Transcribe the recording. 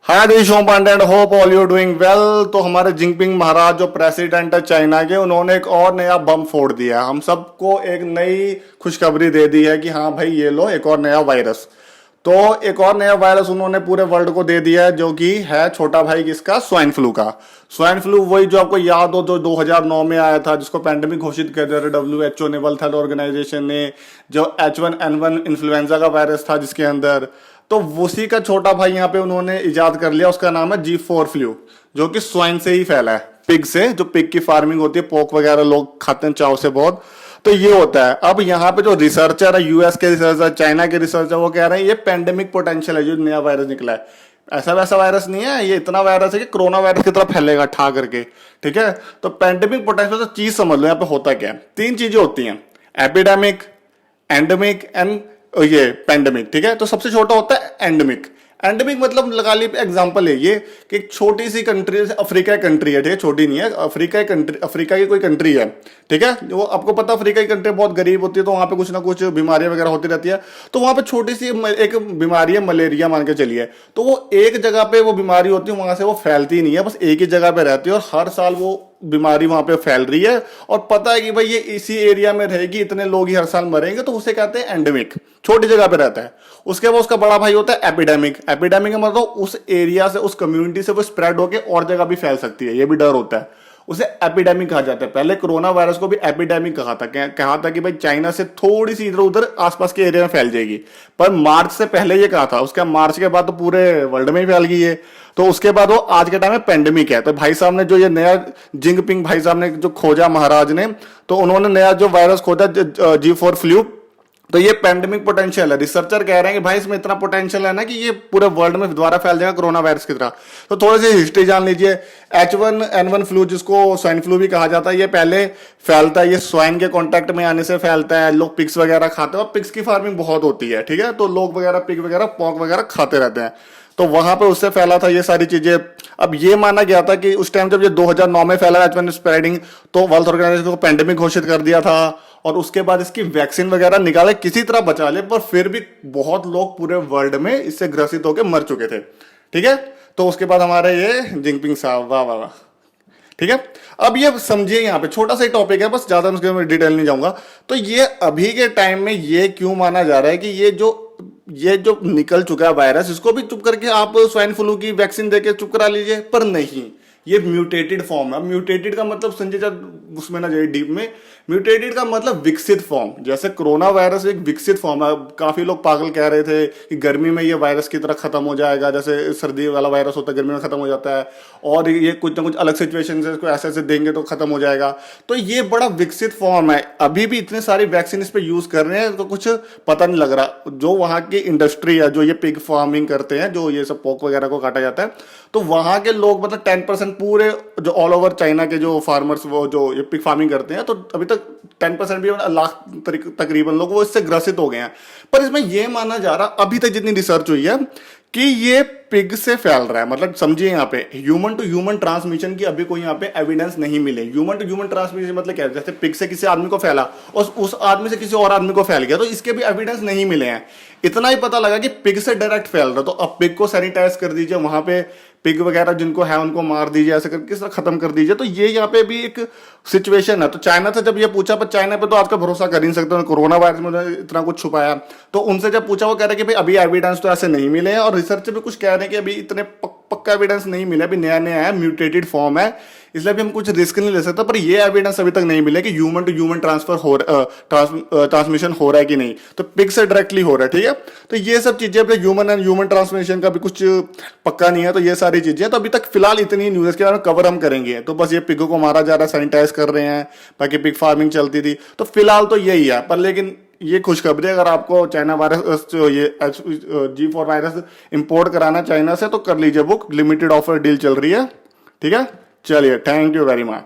Hi this Om Pandey and hope all you doing well. तो हमारे Jinping महाराज जो प्रेसिडेंट है चाइना के, उन्होंने एक और नया बम फोड़ दिया। हम सबको एक नई खुशखबरी दे दी है कि हाँ भाई ये लो एक और नया वायरस। तो एक और नया वायरस उन्होंने पूरे वर्ल्ड को दे दिया है, जो कि है छोटा भाई किसका, स्वाइन फ्लू का। स्वाइन फ्लू वही जो आपको याद हो, जो 2009 में आया था, जिसको पैंडेमिक घोषित कर दिया था WHO ने, वर्ल्ड हेल्थ ऑर्गेनाइजेशन ने। जो H1N1 इन्फ्लुएंजा का वायरस था जिसके अंदर, तो उसी का छोटा भाई यहाँ पे उन्होंने इजाद कर लिया। उसका नाम है G4 फ्लू, जो कि स्वाइन से ही फैला है, पिग से। जो पिग की फार्मिंग होती है, पोक वगैरह लोग खाते हैं चाव से बहुत, तो ये होता है। अब यहाँ पे जो रिसर्चर है, यूएस के रिसर्चर, चाइना के रिसर्चर, वो कह रहे हैं ये पेंडेमिक पोटेंशियल है जो नया वायरस निकला है। ऐसा वैसा वायरस नहीं है, ये इतना वायरस है कि कोरोना वायरस की तरह फैलेगा ठा करके, ठीक है। तो पेंडेमिक पोटेंशियल, तो चीज समझ लो यहाँ पे होता क्या है। तीन चीजें होती हैं, एपिडेमिक, एंडेमिक एंड ये पेंडेमिक, ठीक है। तो सबसे छोटा होता है एंडेमिक। एंडेमिक मतलब लगा ली एग्जांपल है ये कि एक छोटी सी कंट्री, अफ्रीका की कंट्री है, ठीक है, छोटी नहीं है, अफ्रीका की कंट्री, अफ्रीका की कोई कंट्री है, ठीक है। वो आपको पता, अफ्रीका की कंट्री बहुत गरीब होती है, तो वहां पे कुछ ना कुछ बीमारियां वगैरह होती रहती है। तो वहां पे छोटी सी एक बीमारी है, मलेरिया मान के चलिए। तो वो एक जगह पे वो बीमारी होती है, वहां से वो फैलती नहीं है, बस एक ही जगह पे रहती है, और हर साल वो बीमारी वहां पे फैल रही है। और पता है कि भाई ये इसी एरिया में रहेगी, इतने लोग ही हर साल मरेंगे, तो उसे कहते हैं एंडेमिक, छोटी जगह पे रहता है। उसके बाद उसका बड़ा भाई होता है एपिडेमिक। एपिडेमिक का मतलब उस एरिया से, उस कम्युनिटी से वो स्प्रेड होकर और जगह भी फैल सकती है, ये भी डर होता है, उसे एपिडेमिक कहा जाता है। पहले कोरोना वायरस को भी एपिडेमिक कहा था कि भाई चाइना से थोड़ी सी इधर उधर आसपास के एरिया में फैल जाएगी, पर मार्च से पहले ये कहा था। उसके मार्च के बाद तो पूरे वर्ल्ड में ही फैल गई है। तो उसके बाद वो आज के टाइम में पेंडेमिक है। तो भाई साहब ने जो ये नया, जिंगपिंग भाई साहब ने जो खोजा, महाराज ने, तो उन्होंने नया जो वायरस खोजा G4 फ्लू, तो ये पेंडेमिक पोटेंशियल है। रिसर्चर कह रहे हैं कि भाई इसमें इतना पोटेंशियल है ना कि ये पूरे वर्ल्ड में दोबारा फैल जाएगा कोरोना वायरस की तरह। तो थोड़ी सी हिस्ट्री जान लीजिए। H1N1 फ्लू, जिसको स्वाइन फ्लू भी कहा जाता है, ये पहले फैलता है, ये स्वाइन के कांटेक्ट में आने से फैलता है। लोग पिग्स वगैरह खाते हैं, और पिग्स की फार्मिंग बहुत होती है, ठीक है। तो लोग वगैरह पिग वगैरह, पॉक वगैरह खाते रहते हैं, तो वहां पे उससे फैला था ये सारी चीजें। अब ये माना गया था कि उस टाइम जब ये 2009 में फैला H1 स्प्रेडिंग, तो वर्ल्ड ऑर्गेनाइजेशन को पेंडेमिक घोषित कर दिया था, और उसके बाद इसकी वैक्सीन वगैरह निकाले, किसी तरह बचा ले, पर फिर भी बहुत लोग पूरे वर्ल्ड में इससे ग्रसित होकर मर चुके थे, ठीक है। तो उसके बाद हमारे ये जिनपिंग साहब, वाह वाह वाह, ठीक है। अब ये समझिए, यहाँ पे छोटा सा टॉपिक है, बस ज्यादा उसके डिटेल नहीं जाऊंगा। तो ये अभी के टाइम में ये क्यों माना जा रहा है कि ये जो निकल चुका है वायरस, इसको भी चुप करके आप स्वाइन फ्लू की वैक्सीन देके चुप करा लीजिए, पर नहीं, ये म्यूटेटेड फॉर्म है। म्यूटेटेड का मतलब संजय जब उसमें ना जाए डीप में, म्यूटेटेड का मतलब विकसित फॉर्म। जैसे कोरोना वायरस एक विकसित फॉर्म है। काफी लोग पागल कह रहे थे कि गर्मी में ये वायरस की तरह खत्म हो जाएगा, जैसे सर्दी वाला वायरस होता है गर्मी में खत्म हो जाता है, और ये कुछ ना कुछ अलग सिचुएशन से इसको ऐसे ऐसे देंगे तो खत्म हो जाएगा। तो ये बड़ा विकसित फॉर्म है। अभी भी इतने सारी वैक्सीन इस पे यूज कर रहे हैं, तो कुछ पता नहीं लग रहा। जो वहां की इंडस्ट्री है, जो ये पिग फार्मिंग करते हैं, जो ये सब पोक वगैरह को काटा जाता है, तो वहां के लोग मतलब 10% पूरे जो ऑल ओवर चाइना के जो फार्मर्स, वो जो ये पिग फार्मिंग करते हैं, तो अभी तक 10% भी, लाख तकरीबन लोग वो इससे ग्रसित हो गए हैं। पर इसमें यह माना जा रहा, अभी तक जितनी रिसर्च हुई है, कि ये पिग से फैल रहा है। मतलब समझिए, यहाँ पे ह्यूमन टू ह्यूमन ट्रांसमिशन की अभी कोई यहाँ पे एविडेंस नहीं मिले। ह्यूमन टू ह्यूमन ट्रांसमिशन मतलब क्या है, जैसे पिग से किसी आदमी को फैला और उस आदमी से किसी और आदमी को फैल गया, तो इसके भी एविडेंस नहीं मिले हैं। इतना ही पता लगा कि पिग से डायरेक्ट फैल रहा, तो अब पिग को सैनिटाइज कर दीजिए, वहां पे पिग वगैरह जिनको है उनको मार दीजिए, ऐसे करके किस तरह खत्म कर दीजिए। तो ये यहाँ पे भी एक सिचुएशन है। तो चाइना से जब ये पूछा, पर चाइना पे तो आज का भरोसा कर ही नहीं सकते, कोरोना वायरस में इतना कुछ छुपाया। तो उनसे जब पूछा, वो कह रहे कि भाई अभी एविडेंस तो ऐसे नहीं मिले हैं, और रिसर्च भी कुछ कह रहे हैं कि अभी इतने पक्का एविडेंस नहीं मिला, अभी नया नया है, म्यूटेटेड फॉर्म है, इसलिए भी हम कुछ रिस्क नहीं ले सकते। पर ये एविडेंस अभी तक नहीं मिले कि ह्यूमन टू ह्यूमन ट्रांसमिशन हो रहा है कि नहीं। तो पिग से डायरेक्टली हो रहा है, ठीक है। तो ये सब चीजें, ह्यूमन एंड ह्यूमन ट्रांसमिशन का भी कुछ पक्का नहीं है। तो ये सारी चीजें, तो अभी तक फिलहाल इतनी न्यूज के बारे में कवर हम करेंगे। तो बस ये पिगों को मारा जा रहा है, सैनिटाइज कर रहे हैं, बाकी पिग फार्मिंग चलती थी, तो फिलहाल तो यही है। पर लेकिन ये खुशखबरी, अगर आपको चाइना वायरस, ये G4 वायरस इंपोर्ट कराना चाइना से, तो कर लीजिए बुक, लिमिटेड ऑफर डील चल रही है, ठीक है। चलिए, थैंक यू वेरी मच।